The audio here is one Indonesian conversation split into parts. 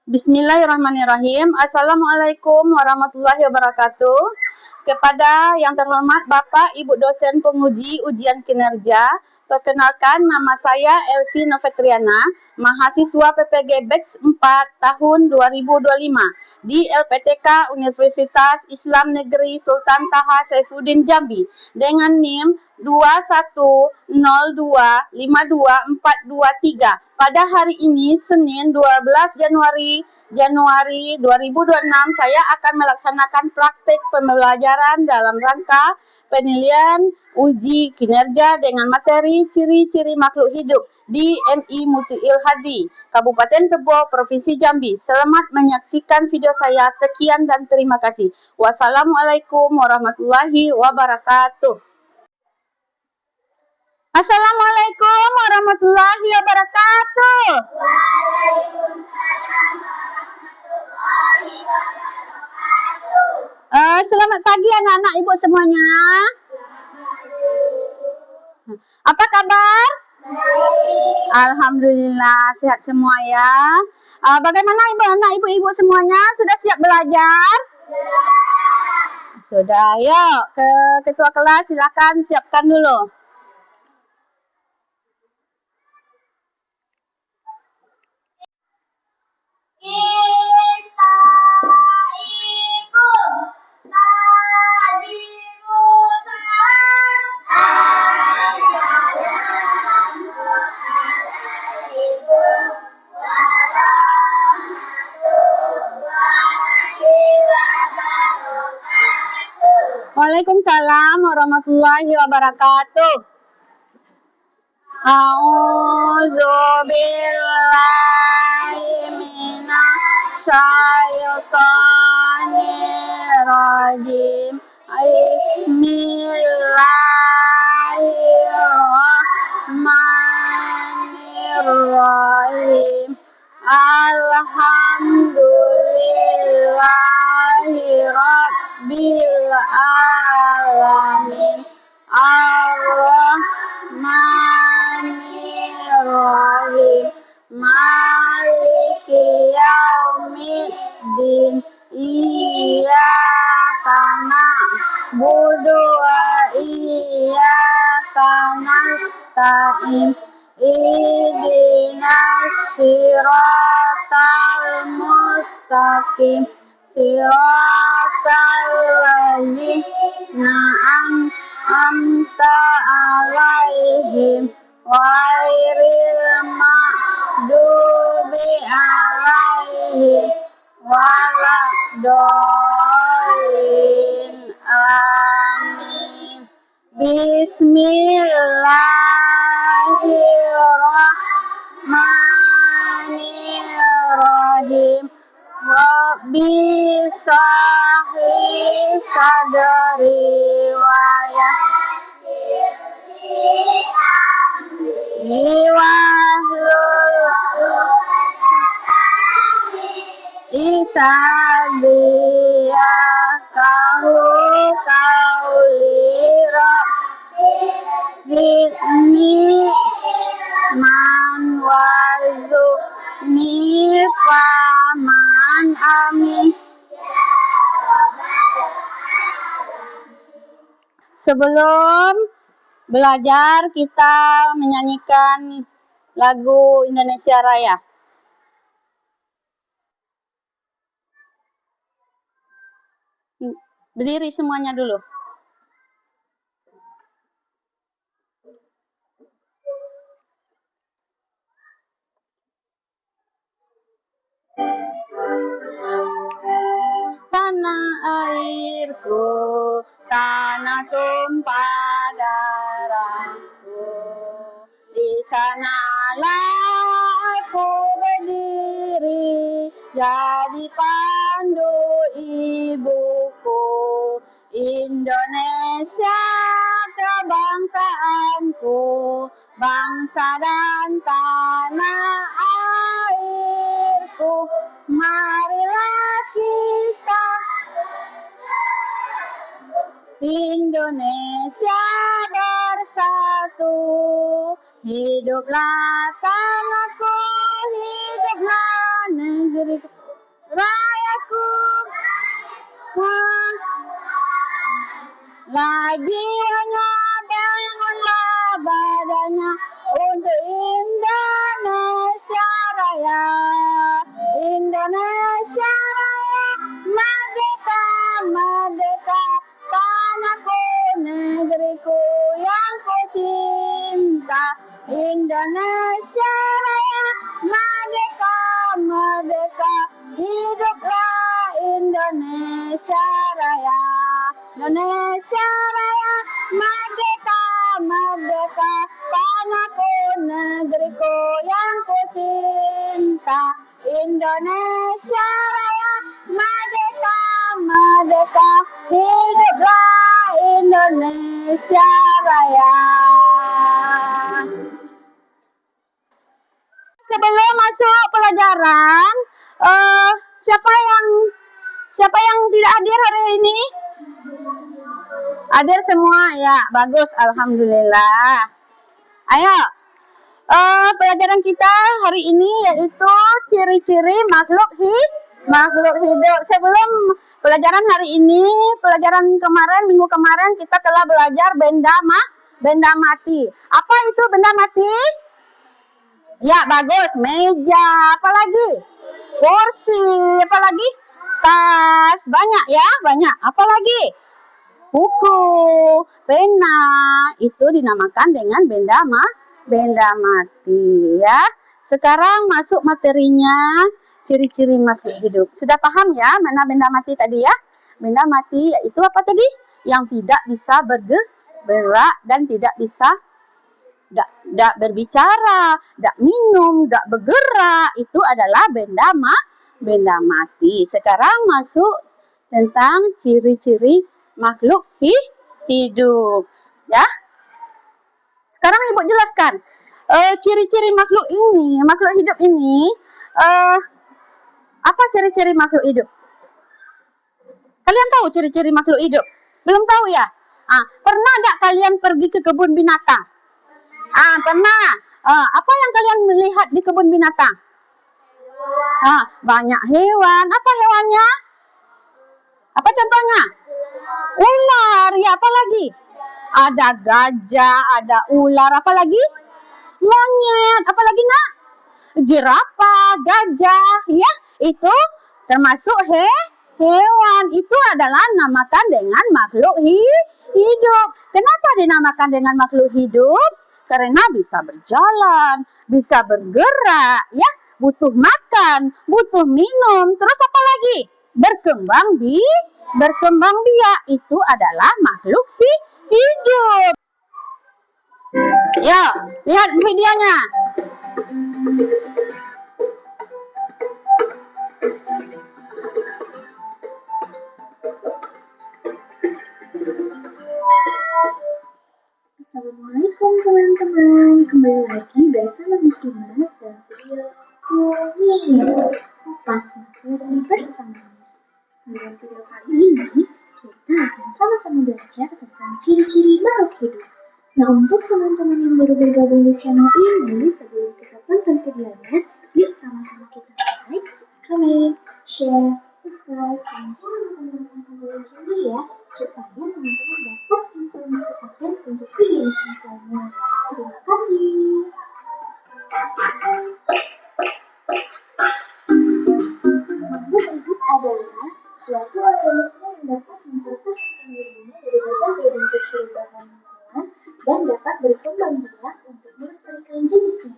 Bismillahirrahmanirrahim. Assalamualaikum warahmatullahi wabarakatuh. Kepada yang terhormat Bapak Ibu dosen penguji ujian kinerja, perkenalkan nama saya Elsie Novetriana, mahasiswa PPG Batch 4 tahun 2025 di LPTK Universitas Islam Negeri Sultan Taha Saifuddin Jambi dengan NIM 21025243. Pada hari ini Senin 12 Januari 2026 saya akan melaksanakan praktik pembelajaran dalam rangka penilaian uji kinerja dengan materi ciri-ciri makhluk hidup di MI Muti Ilhadi, Kabupaten Tebo, Provinsi Jambi. Selamat menyaksikan video saya. Sekian dan terima kasih. Wassalamualaikum warahmatullahi wabarakatuh. Assalamualaikum warahmatullahi wabarakatuh. Selamat pagi anak-anak ibu semuanya. Apa kabar? Alhamdulillah sehat semua ya. Bagaimana anak ibu semuanya? Sudah siap belajar? Sudah. Yuk ke ketua kelas, silakan siapkan dulu. Waalaikumsalam warahmatullahi wabarakatuh. A'udzu billahi minasy syaithanir rajim. Bismillahirrahmanirrahim. Alhamdulillahi rabbil alamin. Ar-Rahmanir-Rahim. Maliki yaumiddin. Iyyaka na'budu wa iyyaka nasta'in. Ihdinas siratal mustaqim. Siratal ladzina an'amta 'alaihim ghairil maghdubi 'alaihim waladdallin. Amin. Bismillahirrahmanirrahim. Rabbi shrahli sadri wa yassir li wahlul 'uqdatam yafqahu qawli. Rabbi man warzuqni faman. Amin. Sebelum belajar kita menyanyikan lagu Indonesia Raya. Berdiri semuanya dulu. Tanah airku, tanah tumpah darahku, di sanalah aku berdiri, jadi pandu ibuku. Indonesia kebangsaanku, bangsa dan tanah airku. Marilah kita Indonesia bersatu. Hiduplah tanahku, hiduplah negeriku. Lah jiwanya, bangunlah badannya untuk Indonesia Raya. Indonesia Raya, merdeka, merdeka, tanahku, negeriku yang ku cinta. Indonesia Raya, merdeka, merdeka, hiduplah Indonesia Raya. Indonesia Raya, merdeka, merdeka, tanahku, negeriku yang ku cinta. Indonesia Raya, merdeka, merdeka, hiduplah Indonesia Raya. Sebelum masuk pelajaran, siapa yang tidak hadir hari ini? Hadir semua ya, bagus, alhamdulillah. Ayo, pelajaran kita hari ini yaitu ciri-ciri makhluk hidup. Sebelum pelajaran hari ini, pelajaran kemarin, minggu kemarin kita telah belajar benda mati. Apa itu benda mati? Ya, bagus. Meja, apa lagi? Kursi, apa lagi? Tas, banyak ya, banyak. Apa lagi? Buku, pena, itu dinamakan dengan benda mati ya. Sekarang masuk materinya, ciri-ciri makhluk hidup. Sudah paham ya mana benda mati tadi ya? Benda mati itu apa tadi? Yang tidak bisa bergerak dan tidak bisa tidak berbicara, tidak minum, tidak bergerak, itu adalah benda mati. Sekarang masuk tentang ciri-ciri makhluk hidup, ya. Sekarang Ibu jelaskan ciri-ciri makhluk hidup ini. Apa ciri-ciri makhluk hidup? Kalian tahu ciri-ciri makhluk hidup? Belum tahu ya? Pernah tidak kalian pergi ke kebun binatang? Pernah. Apa yang kalian melihat di kebun binatang? Banyak hewan. Apa hewannya? Apa contohnya? Ular. Ya, apa lagi? Ada gajah, ada ular. Apa lagi? Monyet. Apa lagi, Nak? Jerapah, gajah. Ya, itu termasuk hewan. Itu adalah namakan dengan makhluk hidup. Kenapa dinamakan dengan makhluk hidup? Karena bisa berjalan, bisa bergerak, ya, butuh makan, butuh minum, terus apa lagi? Berkembang biak, itu adalah makhluk hidup. Ya, lihat videonya. Assalamualaikum teman-teman, kembali lagi bersama Miss Dimas dan video Miss Kupas Materi bersama Miss. Dalam video kali ini kita akan sama-sama belajar tentang ciri-ciri makhluk hidup. Nah, untuk teman-teman yang baru bergabung di channel ini, sebelum kita tonton videonya, yuk sama-sama kita like, comment, share, subscribe, dan jangan lupa menekan loncengnya ya, supaya teman-teman dapat informasi update untuk video selanjutnya. Terima kasih. Makhluk hidup adalah suatu organisme yang dapat mempertahankan dirinya dari berbagai bentuk perubahan lingkungan dan dapat berkembang biak untuk melestarikan jenisnya.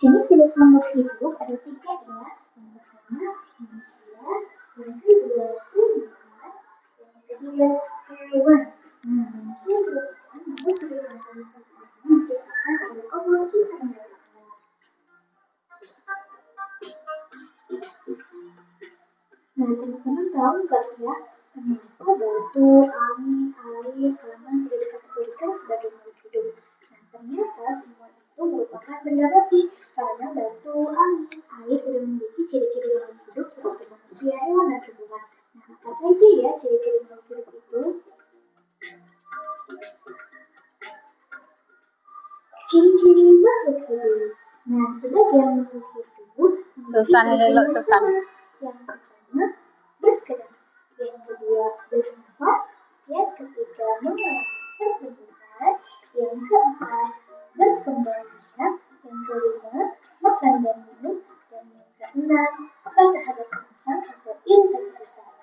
Jenis-jenis makhluk hidup ada 3 ya. Yang pertama manusia, yang kedua tumbuhan, yang ketiga hewan. Nah, manusia merupakan makhluk hidup yang paling sempurna diciptakan oleh Allah Subhanahu wa Ta'ala. Nah, teman-teman tahu nggak ya kenapa batu, angin, air, halaman tidak dikategorikan sebagai makhluk hidup? Nah, ternyata semua itu merupakan benda mati karena batu, angin, air tidak memiliki ciri-ciri makhluk hidup seperti manusia, hewan, dan tumbuhan. Nah, apa saja ya ciri-ciri makhluk hidup itu? Ciri-ciri makhluk hidup. Nah, sebagian makhluk hidup Sultan Lelok Sultan. Yang pertama bergerak, yang kedua bernafas, yang ketiga mengalami pertumbuhan, yang keempat berkembang biak, yang kelima makan dan minum, dan yang keenam apa terhadap kemasan atau integritas.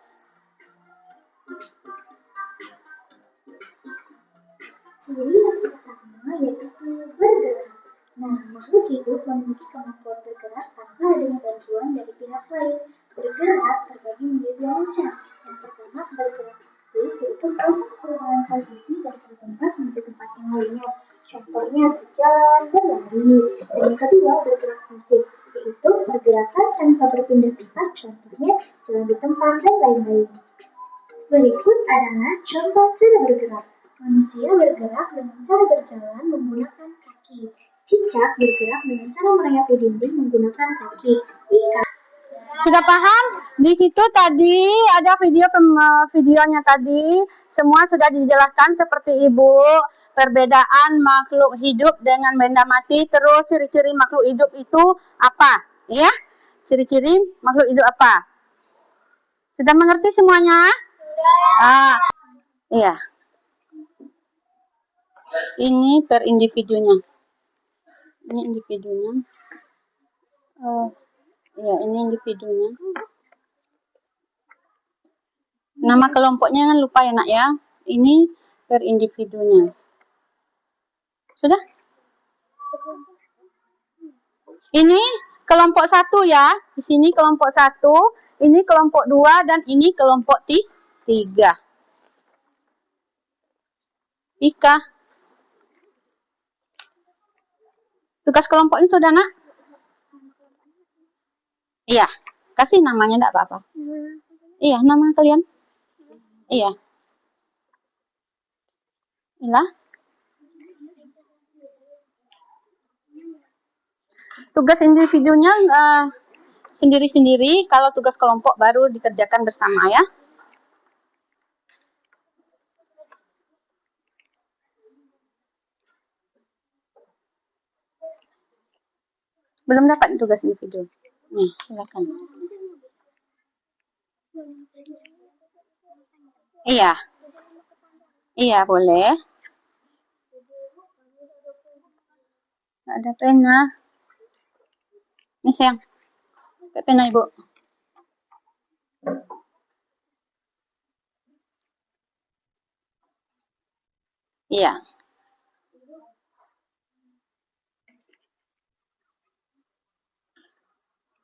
Ciri yang pertama yaitu bergerak. Nah, makhluk hidup memiliki kemampuan bergerak tanpa adanya bantuan dari pihak lain. Bergerak terbagi menjadi dua macam. Yang pertama, bergerak aktif, yaitu proses perubahan posisi dari satu tempat menuju tempat yang lainnya. Contohnya berjalan, berlari. Dan yang kedua, bergerak pasif, yaitu pergerakan tanpa berpindah tempat. Contohnya jalan di tempat dan lain-lain. Berikut adalah contoh cara bergerak. Manusia bergerak dengan cara berjalan menggunakan kaki. Cicak bergerak dengan cara merayap di dinding menggunakan kaki. Ikan. Sudah paham? Di situ tadi ada videonya tadi. Semua sudah dijelaskan seperti Ibu. Perbedaan makhluk hidup dengan benda mati. Terus ciri-ciri makhluk hidup itu apa? Ya? Ciri-ciri makhluk hidup apa? Sudah mengerti semuanya? Sudah. Iya. Ini per individunya. Ini individunya. Ya, ini individunya. Nama kelompoknya kan lupa ya nak ya. Ini per individunya. Sudah? Ini kelompok 1 ya. Di sini kelompok 1, ini kelompok 2 dan ini kelompok 3. Ika. Tugas kelompoknya sudah nak? Iya. Kasih namanya enggak apa-apa. Iya, nama kalian? Iya. Inilah. Tugas individunya sendiri-sendiri, kalau tugas kelompok baru dikerjakan bersama ya. Belum dapat tugas individu. Nih, silakan. Iya. Iya, boleh. Nggak ada pena. Ini sayang. Pakai pena Ibu. Iya.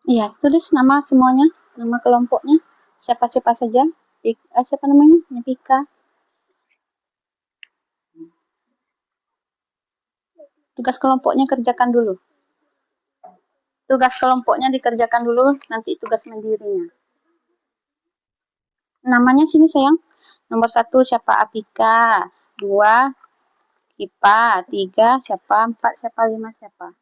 Iya, tulis nama semuanya, nama kelompoknya, siapa-siapa saja. Siapa namanya? Pika. Tugas kelompoknya kerjakan dulu. Tugas kelompoknya dikerjakan dulu, nanti tugas mandirinya. Namanya sini sayang. Nomor 1 siapa? Apika. 2 Kipa. 3 siapa? 4 siapa? 5 siapa?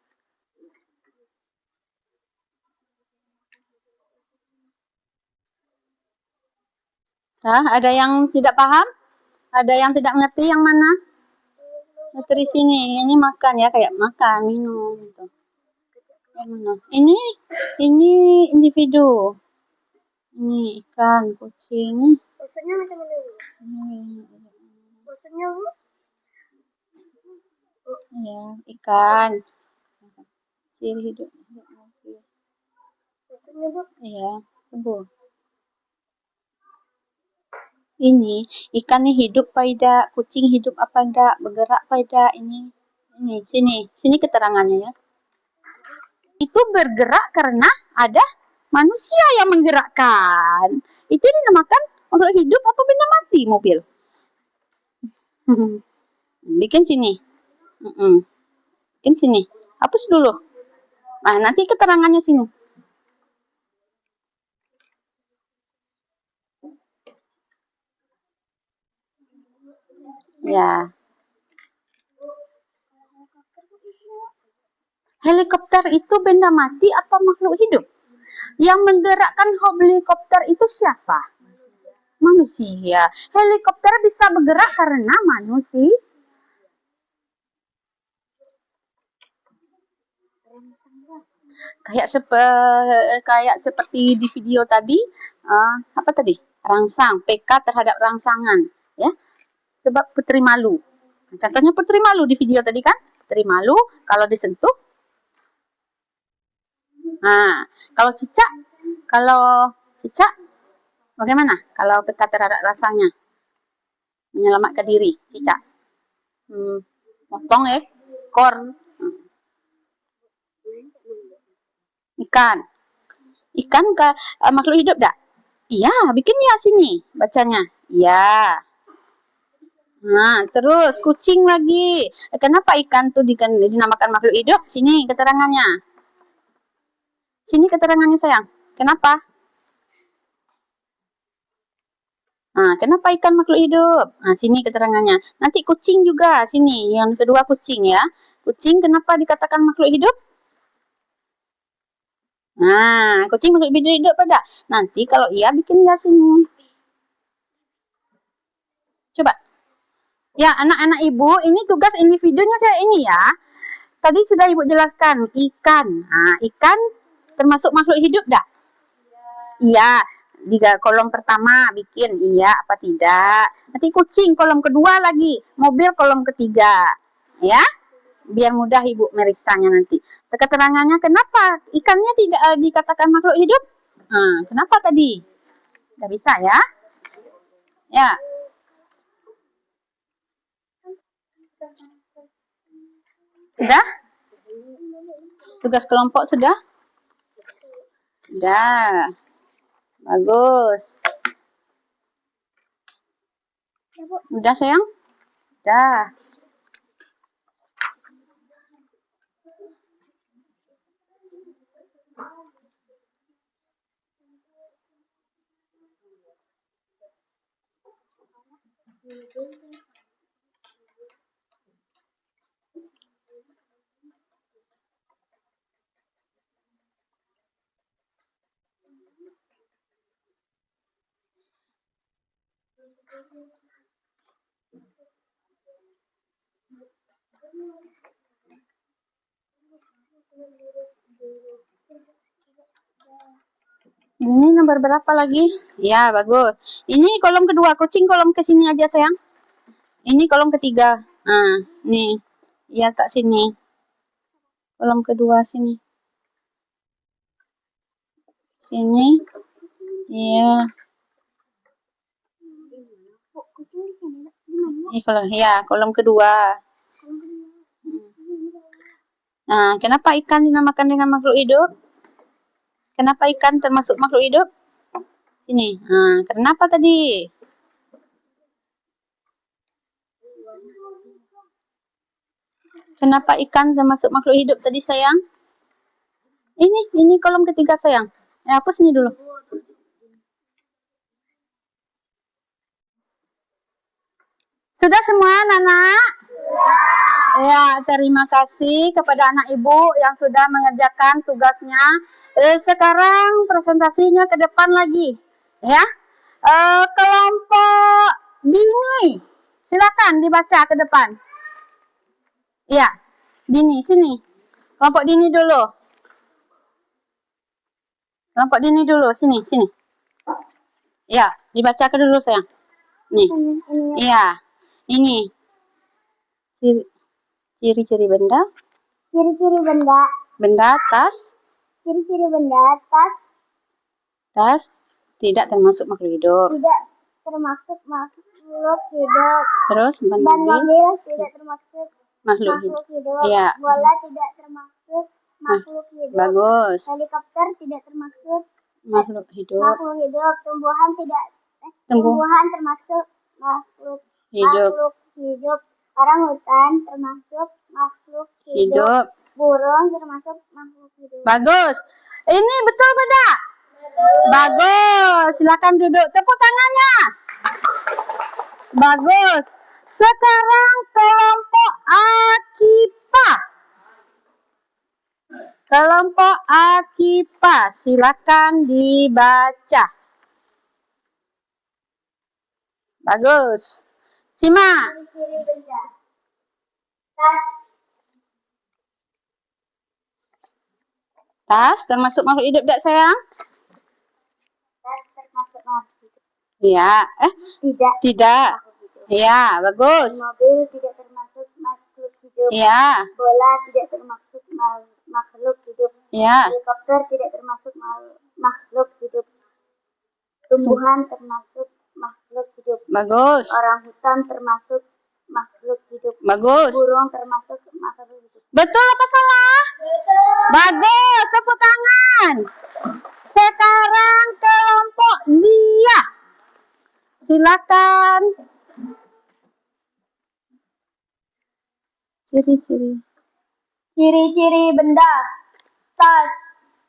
Ada yang tidak paham? Ada yang tidak mengerti yang mana? Dari sini. Ini makan ya, kayak makan, minum gitu. Yang mana? Ini individu. Ini ikan, kucing. Maksudnya macam mana? Maksudnya Bu? Ya, ikan. Si hidup. Maksudnya Bu? Iya, Bu. Ini ikan nih hidup apa tidak, kucing hidup apa enggak, bergerak apa tidak, ini sini keterangannya ya. Itu bergerak karena ada manusia yang menggerakkan. Itu dinamakan makhluk hidup apa benda mati mobil. Bikin sini. Bikin sini. Hapus dulu. Nah, nanti keterangannya sini. Ya. Helikopter itu benda mati apa makhluk hidup? Yang menggerakkan helikopter itu siapa? Manusia. Helikopter bisa bergerak karena manusia. kayak seperti di video tadi, apa tadi? Rangsang, PK terhadap rangsangan, ya. Sebab Putri malu. Contohnya Putri malu di video tadi kan? Putri malu kalau disentuh. Nah, kalau cicak bagaimana? Kalau PK terhadap rangsangnya? Menyelamatkan diri, cicak. Potong ekor. Ikan ke makhluk hidup dak? Iya, bikin ya sini bacanya. Iya. Nah, terus kucing lagi. Kenapa ikan tuh dinamakan makhluk hidup? Sini keterangannya. Sini keterangannya sayang. Kenapa? Nah, kenapa ikan makhluk hidup? Nah, sini keterangannya. Nanti kucing juga. Sini, yang kedua kucing ya. Kucing kenapa dikatakan makhluk hidup? Nah, kucing makhluk hidup pada. Nanti kalau iya bikin ya sini. Coba. Ya, anak-anak ibu, ini tugas individunya kayak ini ya. Tadi sudah ibu jelaskan, ikan. Nah, ikan termasuk makhluk hidup dah? Iya. Di kolom pertama bikin iya apa tidak. Nanti kucing kolom kedua lagi. Mobil kolom ketiga. Ya. Biar mudah ibu meriksanya nanti. Keterangannya kenapa ikannya tidak dikatakan makhluk hidup? Nah, kenapa tadi? Udah bisa ya? Ya. Sudah? Tugas kelompok sudah? Sudah. Bagus. Udah sayang? Sudah. Ini nomor berapa lagi? Ya, bagus. Ini kolom kedua, kucing kolom ke sini aja sayang. Ini kolom ketiga. Nah, nih. Ya, tak sini. Kolom kedua sini. Sini. Iya. Kolom kedua. Nah, kenapa ikan dinamakan dengan makhluk hidup? Kenapa ikan termasuk makhluk hidup? Sini. Nah, kenapa tadi? Kenapa ikan termasuk makhluk hidup tadi sayang? Ini kolom ketiga sayang. Hapus ini dulu. Sudah semua anak-anak? Ya, terima kasih kepada anak ibu yang sudah mengerjakan tugasnya. Sekarang presentasinya ke depan lagi. Ya, kelompok Dini, silakan dibaca ke depan. Ya, Dini, sini. Kelompok Dini dulu. Kelompok Dini dulu, sini. Ya, dibaca ke dulu sayang. Nih, iya, ini. Ciri-ciri benda. Ciri-ciri benda. Benda, tas. Ciri-ciri benda, tas. Tas tidak termasuk makhluk hidup. Tidak termasuk makhluk hidup. Terus ban mobil tidak termasuk makhluk hidup. Iya. Bola tidak termasuk makhluk hidup. Bagus. Helikopter tidak termasuk makhluk hidup. Tumbuhan tidak tumbuhan termasuk makhluk hidup. Orang hutan termasuk makhluk hidup. Burung termasuk makhluk hidup. Bagus. Ini betul beda? Bagus. Silakan duduk. Tepuk tangannya. Bagus. Sekarang kelompok Akipa. Kelompok Akipa. Silakan dibaca. Bagus. Simak. Ciri-ciri benda. Tas. Tas termasuk makhluk hidup tak sayang? Tas termasuk makhluk hidup. Iya. Tidak. Tidak. Iya, bagus. Mobil tidak termasuk makhluk hidup. Iya. Bola tidak termasuk makhluk hidup. Iya. Helikopter tidak termasuk makhluk hidup. Tumbuhan termasuk makhluk hidup. Bagus. Orang hutan termasuk makhluk hidup. Bagus. Burung termasuk makhluk hidup. Betul apa salah? Betul. Bagus, tepuk tangan. Sekarang kelompok Zia. Silakan. Ciri-ciri. Ciri-ciri benda. Tas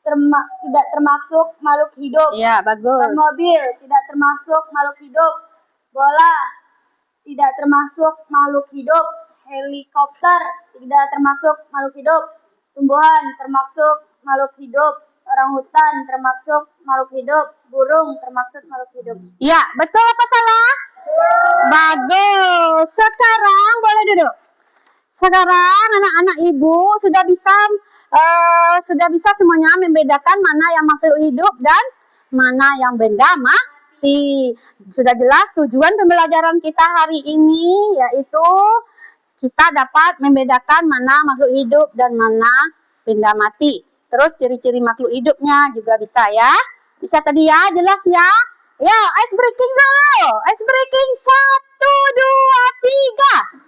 tidak termasuk makhluk hidup. Iya, bagus. Mobil tidak termasuk makhluk hidup. Bola tidak termasuk makhluk hidup. Helikopter tidak termasuk makhluk hidup. Tumbuhan termasuk makhluk hidup. Orang hutan termasuk makhluk hidup. Burung termasuk makhluk hidup. Iya, betul apa salah? Bagus. Sekarang boleh duduk. Sekarang anak-anak ibu sudah bisa semuanya membedakan mana yang makhluk hidup dan mana yang benda mati. Sudah jelas tujuan pembelajaran kita hari ini yaitu kita dapat membedakan mana makhluk hidup dan mana benda mati. Terus ciri-ciri makhluk hidupnya juga bisa ya. Bisa tadi ya, jelas ya. Ya, ice breaking dulu. Ice breaking 1, 2, 3.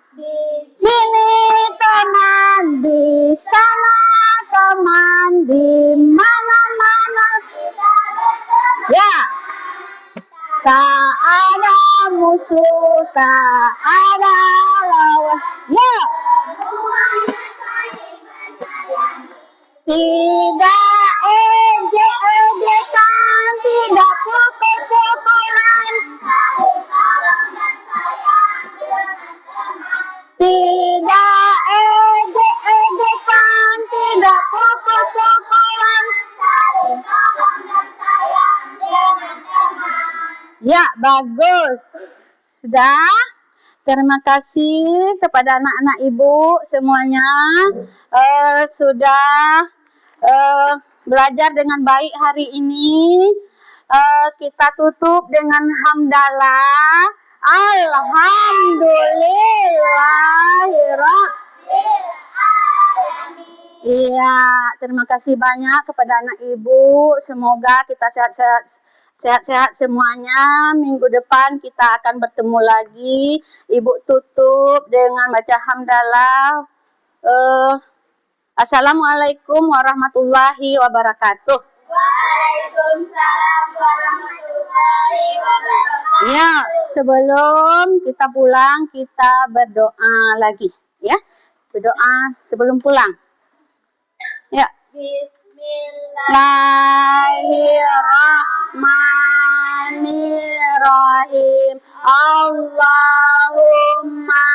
Sini teman, di sana teman, di mana-mana. Ya. Tak ada musuh, tak ada lawan. Ya. Tidak ejek-ejekan, tidak pukul-pukulan. Tidak ejek-ejekan, tidak pukul-pukulan. Ya, bagus. Sudah? Terima kasih kepada anak-anak ibu semuanya sudah belajar dengan baik hari ini. Kita tutup dengan hamdalah. Alhamdulillahirrahmanirrahim. Iya, terima kasih banyak kepada anak ibu. Semoga kita sehat-sehat semuanya. Minggu depan kita akan bertemu lagi. Ibu tutup dengan baca hamdalah. Assalamualaikum warahmatullahi wabarakatuh. Waalaikumsalam warahmatullahi wabarakatuh. Ya, sebelum kita pulang kita berdoa lagi, ya. Berdoa sebelum pulang. Ya. Bismillahirrahmanirrahim. Allahumma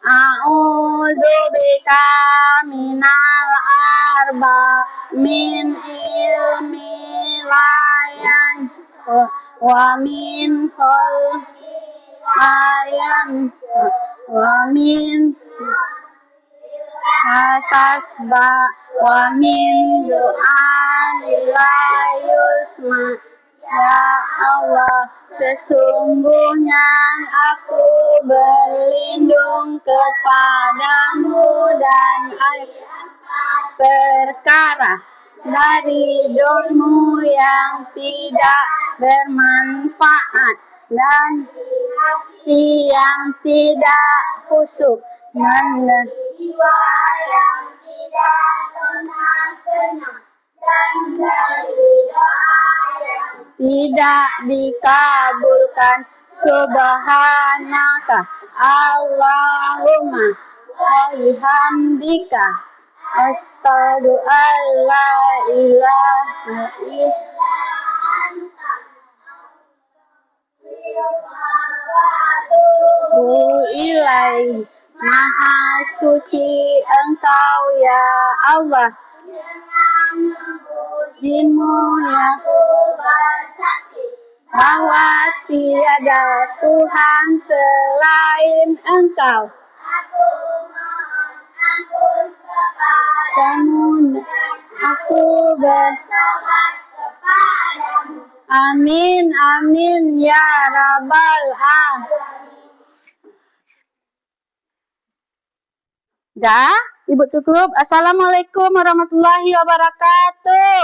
a'udzubika minal arba min ilmi layan wa min layan wa min atasba wa min du'an la yusma. Ya Allah, sesungguhnya aku berlindung kepadamu dan perkara dari doamu yang tidak bermanfaat dan yang tidak khusyuk dan jiwa yang tidak tenang dan dari doa yang tidak dikabulkan. Subhanaka Allahumma wa bihamdika asyhadu an la ilaha illa anta ilaihi. Maha suci Engkau ya Allah. Dimu yang bersaksi bahwa tiada Tuhan selain Engkau. Aku mohon ampun kepada Kamu aku amin amin ya rabbal Dah, Ibu tutup. Assalamualaikum warahmatullahi wabarakatuh.